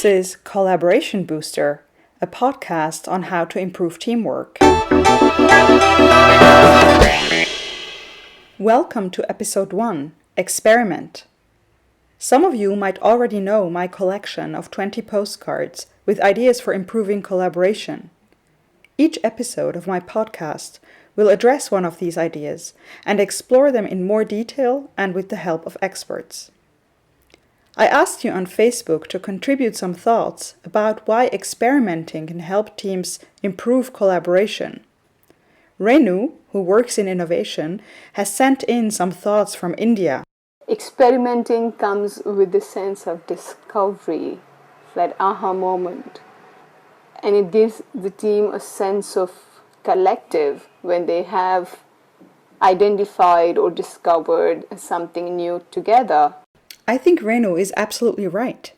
This is Collaboration Booster, a podcast on how to improve teamwork. Welcome to episode 1, Experiment. Some of you might already know my collection of 20 postcards with ideas for improving collaboration. Each episode of my podcast will address one of these ideas and explore them in more detail and with the help of experts. I asked you on Facebook to contribute some thoughts about why experimenting can help teams improve collaboration. Renu, who works in innovation, has sent in some thoughts from India. Experimenting comes with the sense of discovery, that aha moment. And it gives the team a sense of collective when they have identified or discovered something new together. I think Renu is absolutely right.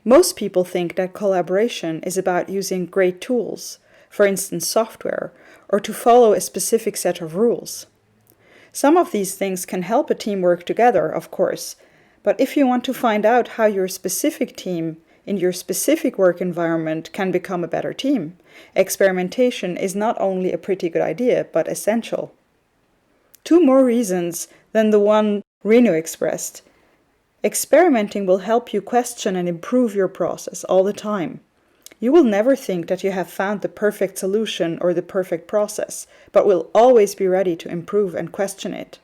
Most people think that collaboration is about using great tools, for instance software, or to follow a specific set of rules. Some of these things can help a team work together, of course, but if you want to find out how your specific team in your specific work environment can become a better team, experimentation is not only a pretty good idea, but essential. 2 more reasons than the one Renu expressed. Experimenting will help you question and improve your process all the time. You will never think that you have found the perfect solution or the perfect process, but will always be ready to improve and question it.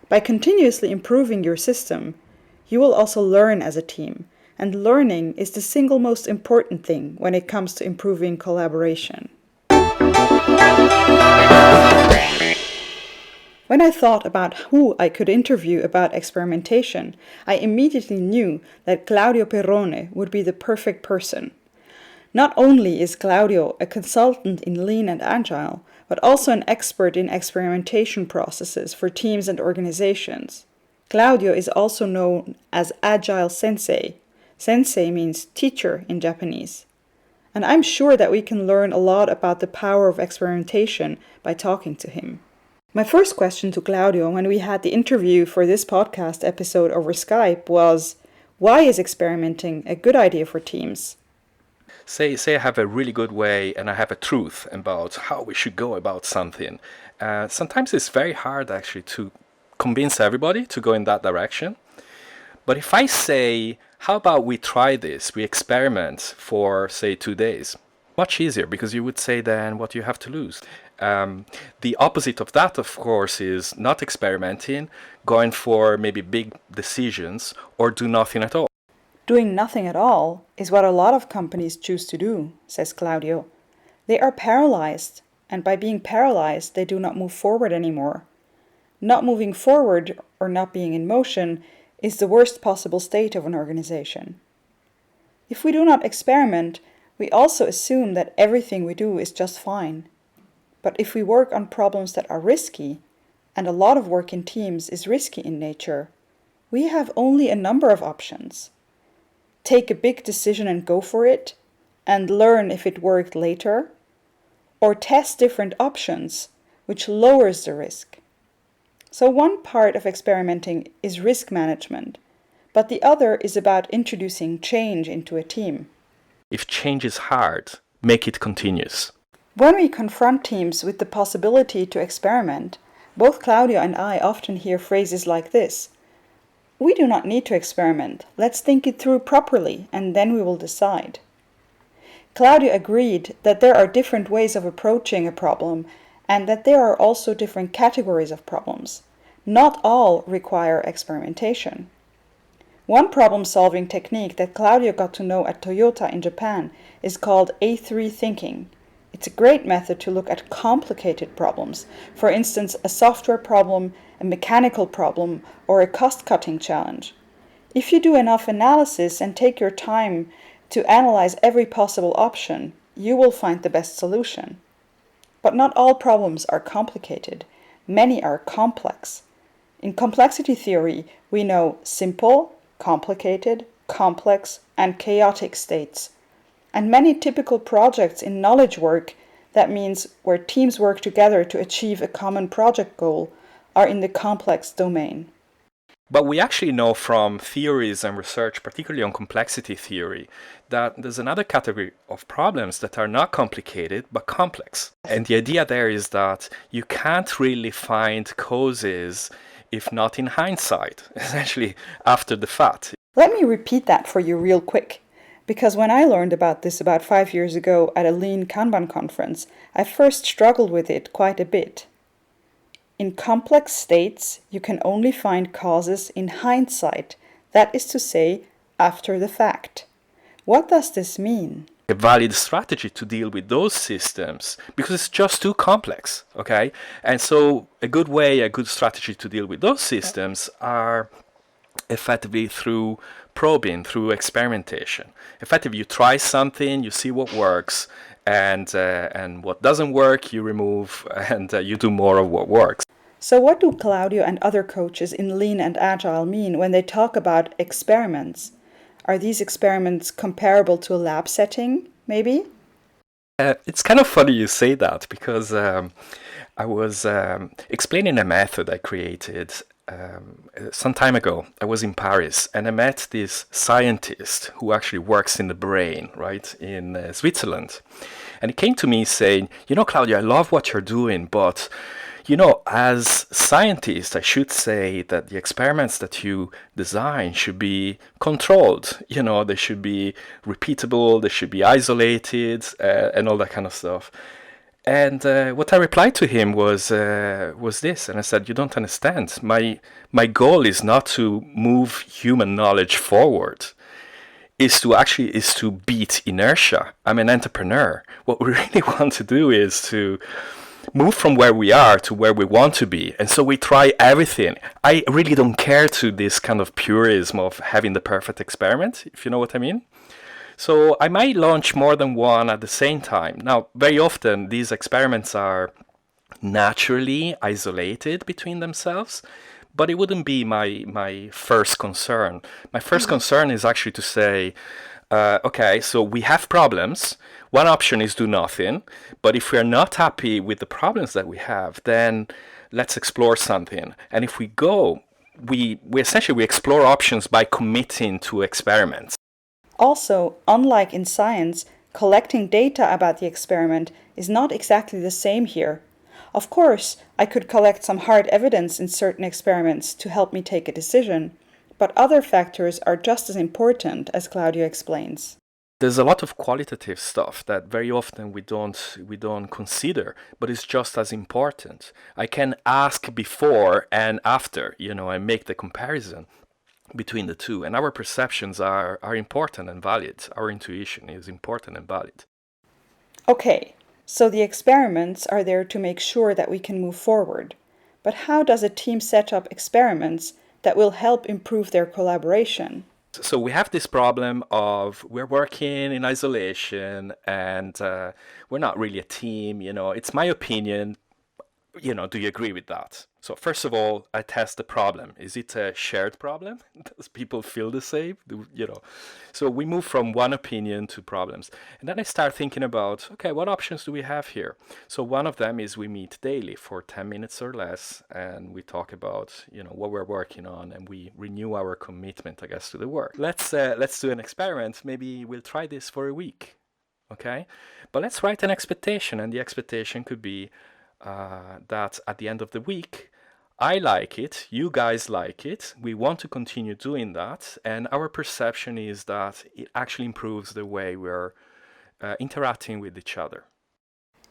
By continuously improving your system, you will also learn as a team, and learning is the single most important thing when it comes to improving collaboration. When I thought about who I could interview about experimentation, I immediately knew that Claudio Perrone would be the perfect person. Not only is Claudio a consultant in Lean and Agile, but also an expert in experimentation processes for teams and organizations. Claudio is also known as Agile Sensei. Sensei means teacher in Japanese. And I'm sure that we can learn a lot about the power of experimentation by talking to him. My first question to Claudio when we had the interview for this podcast episode over Skype was, why is experimenting a good idea for teams? Say I have a really good way and I have a truth about how we should go about something. Sometimes it's very hard actually to convince everybody to go in that direction. But if I say, how about we try this, we experiment for, say, 2 days, much easier because you would say then what you have to lose. The opposite of that, of course, is not experimenting, going for maybe big decisions, or do nothing at all. Doing nothing at all is what a lot of companies choose to do, says Claudio. They are paralyzed, and by being paralyzed, they do not move forward anymore. Not moving forward, or not being in motion, is the worst possible state of an organization. If we do not experiment, we also assume that everything we do is just fine. But if we work on problems that are risky, and a lot of work in teams is risky in nature, we have only a number of options. Take a big decision and go for it, and learn if it worked later, or test different options, which lowers the risk. So one part of experimenting is risk management, but the other is about introducing change into a team. If change is hard, make it continuous. When we confront teams with the possibility to experiment, both Claudio and I often hear phrases like this: we do not need to experiment, let's think it through properly and then we will decide. Claudio agreed that there are different ways of approaching a problem and that there are also different categories of problems. Not all require experimentation. One problem-solving technique that Claudio got to know at Toyota in Japan is called A3 thinking. It's a great method to look at complicated problems, for instance, a software problem, a mechanical problem, or a cost-cutting challenge. If you do enough analysis and take your time to analyze every possible option, you will find the best solution. But not all problems are complicated. Many are complex. In complexity theory, we know simple, complicated, complex, and chaotic states. And many typical projects in knowledge work, that means where teams work together to achieve a common project goal, are in the complex domain. But we actually know from theories and research, particularly on complexity theory, that there's another category of problems that are not complicated but complex. And the idea there is that you can't really find causes if not in hindsight, essentially after the fact. Let me repeat that for you real quick, because when I learned about this about 5 years ago at a Lean Kanban conference, I first struggled with it quite a bit. In complex states, you can only find causes in hindsight, that is to say, after the fact. What does this mean? A valid strategy to deal with those systems because it's just too complex, okay? And so a good strategy to deal with those systems are effectively through probing, through experimentation. Effectively, you try something, you see what works, and what doesn't work, you remove, and you do more of what works. So what do Claudio and other coaches in Lean and Agile mean when they talk about experiments? Are these experiments comparable to a lab setting, maybe? It's kind of funny you say that because I was explaining a method I created some time ago. I was in Paris and I met this scientist who actually works in the brain, right, in Switzerland. And he came to me saying, Claudio, I love what you're doing, but as scientists, I should say that the experiments that you design should be controlled. They should be repeatable, they should be isolated, and all that kind of stuff. And what I replied to him was this, and I said, "You don't understand. My goal is not to move human knowledge forward. Is to beat inertia. I'm an entrepreneur. What we really want to do is to move from where we are to where we want to be. And so we try everything. I really don't care to this kind of purism of having the perfect experiment, if you know what I mean. So I might launch more than one at the same time. Now, very often these experiments are naturally isolated between themselves, but it wouldn't be my first concern. My first concern is actually to say, okay, so we have problems. One option is do nothing, but if we are not happy with the problems that we have, then let's explore something. And if we go, we essentially explore options by committing to experiments. Also, unlike in science, collecting data about the experiment is not exactly the same here. Of course, I could collect some hard evidence in certain experiments to help me take a decision, but other factors are just as important, as Claudio explains. There's a lot of qualitative stuff that very often we don't consider, but it's just as important. I can ask before and after, and make the comparison between the two. And our perceptions are important and valid. Our intuition is important and valid. Okay, so the experiments are there to make sure that we can move forward. But how does a team set up experiments that will help improve their collaboration? So we have this problem of we're working in isolation and we're not really a team, it's my opinion, do you agree with that? So first of all, I test the problem. Is it a shared problem? Does people feel the same? So we move from one opinion to problems. And then I start thinking about, okay, what options do we have here? So one of them is we meet daily for 10 minutes or less, and we talk about, what we're working on, and we renew our commitment, I guess, to the work. Let's do an experiment. Maybe we'll try this for a week, okay? But let's write an expectation, and the expectation could be that at the end of the week, I like it, you guys like it, we want to continue doing that, and our perception is that it actually improves the way we're interacting with each other.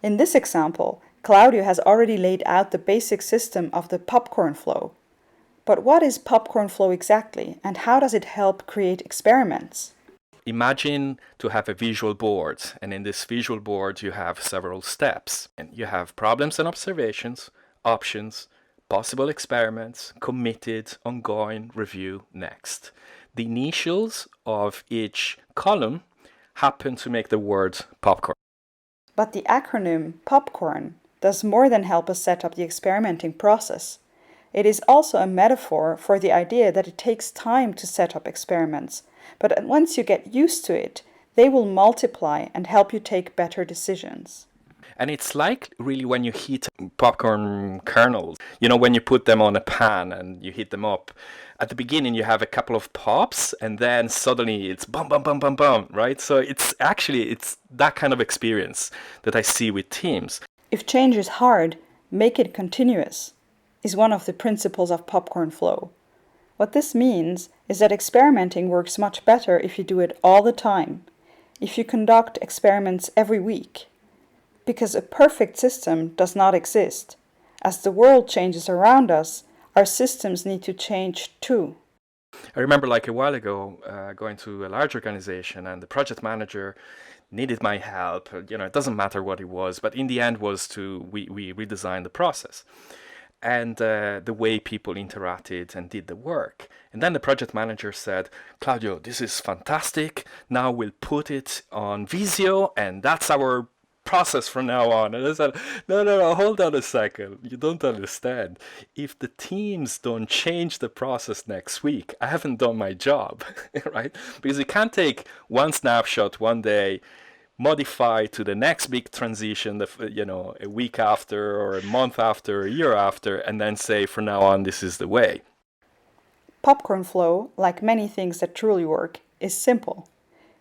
In this example, Claudio has already laid out the basic system of the popcorn flow. But what is popcorn flow exactly, and how does it help create experiments? Imagine to have a visual board, and in this visual board you have several steps. And you have problems and observations, options, possible experiments, committed, ongoing, review, next. The initials of each column happen to make the word popcorn. But the acronym POPCORN does more than help us set up the experimenting process. It is also a metaphor for the idea that it takes time to set up experiments, but once you get used to it, they will multiply and help you take better decisions. And it's like really when you heat popcorn kernels, you know, when you put them on a pan and you heat them up. At the beginning, you have a couple of pops, and then suddenly it's bum, bum, bum, bum, bum, right? So it's that kind of experience that I see with teams. If change is hard, make it continuous, is one of the principles of popcorn flow. What this means is that experimenting works much better if you do it all the time, if you conduct experiments every week. Because a perfect system does not exist. As the world changes around us, our systems need to change too. I remember like a while ago going to a large organization, and the project manager needed my help. You know, it doesn't matter what it was, but in the end was we redesigned the process and the way people interacted and did the work. And then the project manager said, Claudio, this is fantastic. Now we'll put it on Visio, and that's our process from now on. And I said, no, hold on a second. You don't understand. If the teams don't change the process next week, I haven't done my job, right? Because you can't take one snapshot one day, modify to the next big transition, a week after or a month after, a year after, and then say, from now on, this is the way. Popcorn flow, like many things that truly work, is simple.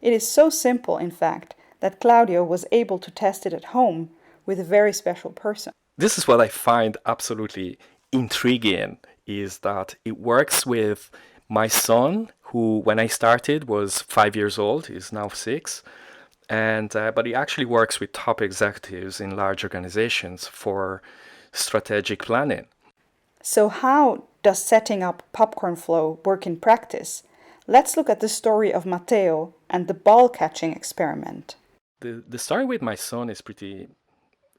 It is so simple, in fact, that Claudio was able to test it at home with a very special person. This is what I find absolutely intriguing, is that it works with my son, who when I started was 5 years old, is now 6. But it actually works with top executives in large organizations for strategic planning. So how does setting up popcorn flow work in practice? Let's look at the story of Matteo and the ball catching experiment. The story with my son is pretty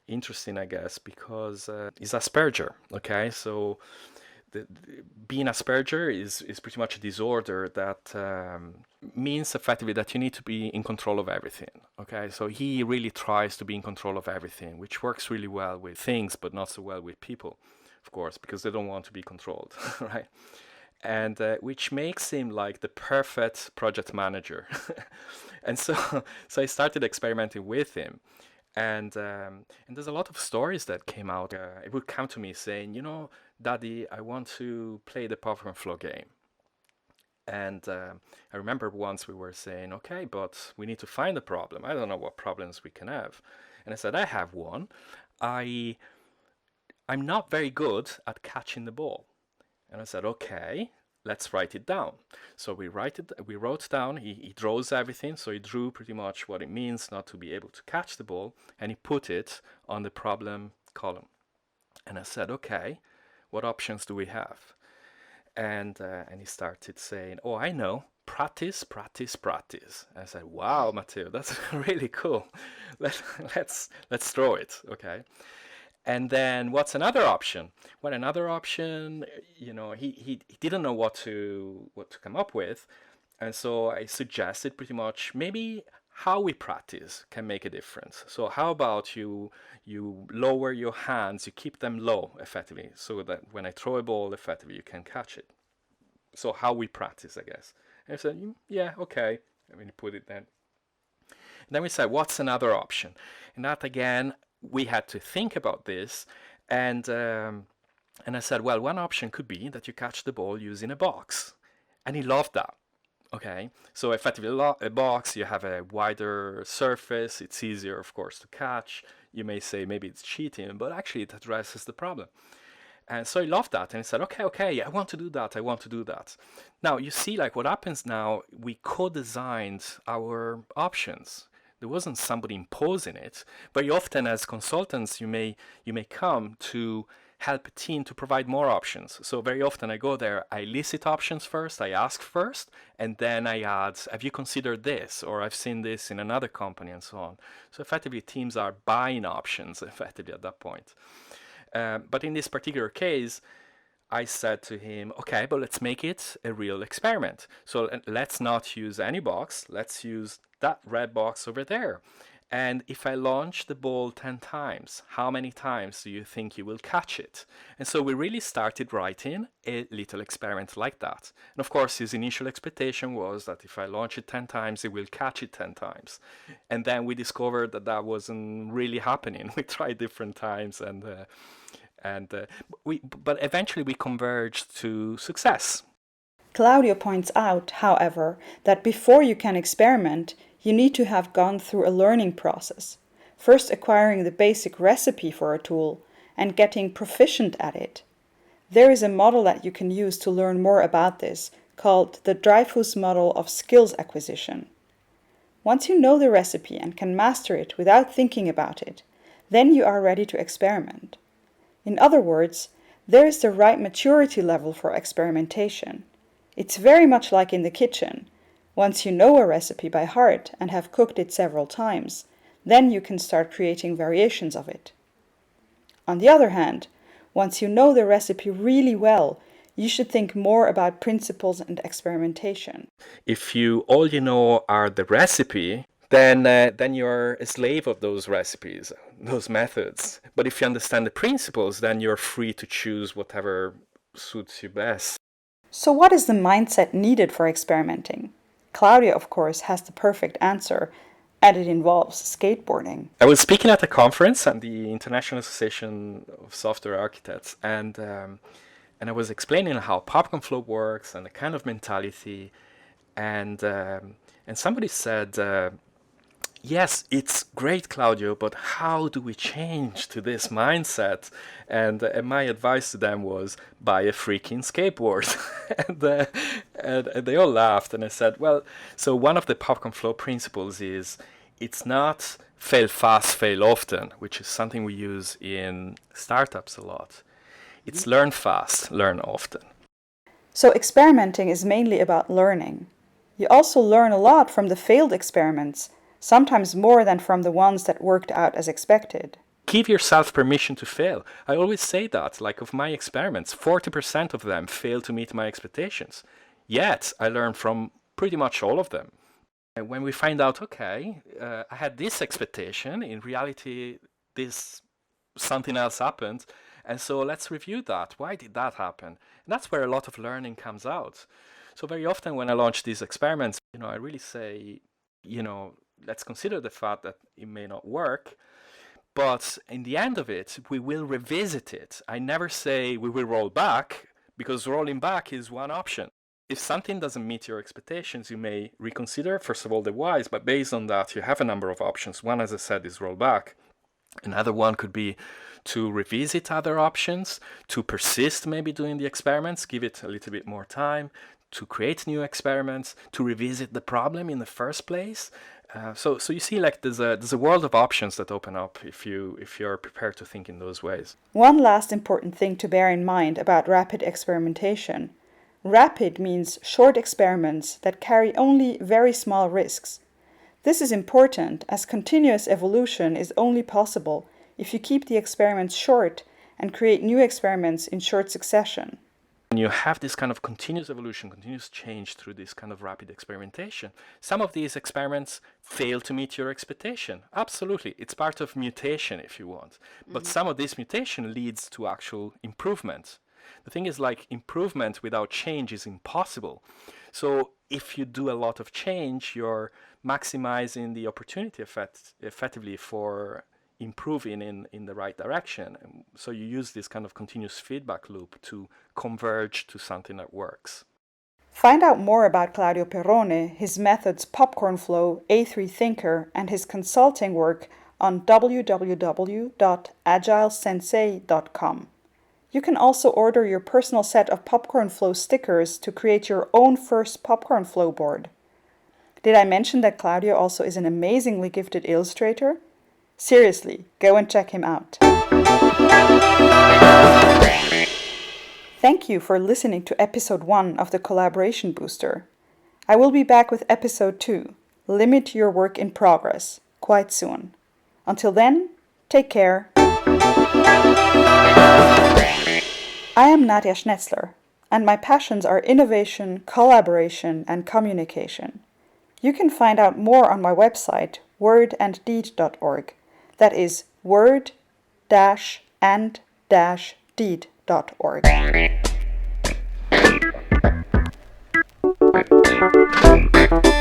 interesting, I guess, because he's Asperger. Okay, so being Asperger is pretty much a disorder that means effectively that you need to be in control of everything. Okay, so he really tries to be in control of everything, which works really well with things, but not so well with people, of course, because they don't want to be controlled, right? And which makes him like the perfect project manager. And so I started experimenting with him. And there's a lot of stories that came out. It would come to me saying, Daddy, I want to play the popcorn flow game. And I remember once we were saying, okay, but we need to find a problem. I don't know what problems we can have. And I said, I have one. I'm not very good at catching the ball. And I said, okay, let's write it down. So we wrote down, he draws everything. So he drew pretty much what it means not to be able to catch the ball, and he put it on the problem column. And I said, okay, what options do we have? And he started saying, oh, I know, practice, practice, practice. And I said, wow, Matteo, that's really cool. Let's throw it, okay? And then what's another option? Well, another option, he didn't know what to come up with. And so I suggested pretty much maybe how we practice can make a difference. So how about you lower your hands, you keep them low effectively, so that when I throw a ball effectively, you can catch it. So how we practice, I guess. And I said, yeah, okay. I mean, put it then. And then we said, what's another option? And that again, we had to think about this, and I said, well, one option could be that you catch the ball using a box, and he loved that. Okay, so effectively a box, you have a wider surface, it's easier, of course, to catch. You may say maybe it's cheating, but actually it addresses the problem. And so he loved that, and he said, okay, I want to do that. Now, you see, like what happens now, we co-designed our options. There wasn't somebody imposing it. Very often as consultants, you may come to help a team to provide more options. So very often I go there, I elicit options first, I ask first, and then I add, have you considered this? Or I've seen this in another company, and so on. So effectively teams are buying options effectively at that point. But in this particular case, I said to him, okay, but let's make it a real experiment. So let's not use any box, let's use that red box over there. And if I launch the ball 10 times, how many times do you think you will catch it? And so we really started writing a little experiment like that. And of course, his initial expectation was that if I launch it 10 times, it will catch it 10 times. And then we discovered that that wasn't really happening. We tried different times but eventually we converged to success. Claudio points out, however, that before you can experiment, you need to have gone through a learning process, first acquiring the basic recipe for a tool and getting proficient at it. There is a model that you can use to learn more about this, called the Dreyfus model of skills acquisition. Once you know the recipe and can master it without thinking about it, then you are ready to experiment. In other words, there is the right maturity level for experimentation. It's very much like in the kitchen. Once you know a recipe by heart and have cooked it several times, then you can start creating variations of it. On the other hand, once you know the recipe really well, you should think more about principles and experimentation. If all you know are the recipe, then you're a slave of those recipes, those methods. But if you understand the principles, then you're free to choose whatever suits you best. So what is the mindset needed for experimenting? Claudio, of course, has the perfect answer, and it involves skateboarding. I was speaking at a conference at the International Association of Software Architects, and I was explaining how Popcorn Flow works and the kind of mentality, and somebody said, yes, it's great, Claudio, but how do we change to this mindset? And my advice to them was, buy a freaking skateboard. and they all laughed, and I said, well, so one of the Popcorn Flow principles is, it's not fail fast, fail often, which is something we use in startups a lot. It's learn fast, learn often. So experimenting is mainly about learning. You also learn a lot from the failed experiments, sometimes more than from the ones that worked out as expected. Give yourself permission to fail. I always say that, like of my experiments, 40% of them fail to meet my expectations. Yet, I learn from pretty much all of them. And when we find out, okay, I had this expectation, in reality, something else happened, and so let's review that. Why did that happen? And that's where a lot of learning comes out. So very often when I launch these experiments, I really say, let's consider the fact that it may not work, but in the end of it, we will revisit it. I never say we will roll back, because rolling back is one option. If something doesn't meet your expectations, you may reconsider, first of all, the whys, but based on that, you have a number of options. One, as I said, is roll back. Another one could be to revisit other options, to persist maybe doing the experiments, give it a little bit more time, to create new experiments, to revisit the problem in the first place. So you see, like there's a world of options that open up if you're prepared to think in those ways. One last important thing to bear in mind about rapid experimentation. Rapid means short experiments that carry only very small risks. This is important as continuous evolution is only possible if you keep the experiments short and create new experiments in short succession. When you have this kind of continuous evolution, continuous change through this kind of rapid experimentation, some of these experiments fail to meet your expectation. Absolutely. It's part of mutation, if you want. But some of this mutation leads to actual improvement. The thing is, like, improvement without change is impossible. So if you do a lot of change, you're maximizing the opportunity effectively for improving in the right direction. So you use this kind of continuous feedback loop to converge to something that works. Find out more about Claudio Perrone, his methods Popcorn Flow, A3 Thinker, and his consulting work on www.agilesensei.com. You can also order your personal set of Popcorn Flow stickers to create your own first Popcorn Flow board. Did I mention that Claudio also is an amazingly gifted illustrator? Seriously, go and check him out. Thank you for listening to episode 1 of the Collaboration Booster. I will be back with episode 2, Limit Your Work in Progress, quite soon. Until then, take care. I am Nadia Schnetzler, and my passions are innovation, collaboration, and communication. You can find out more on my website, wordanddeed.org. That is word-and-deed.org.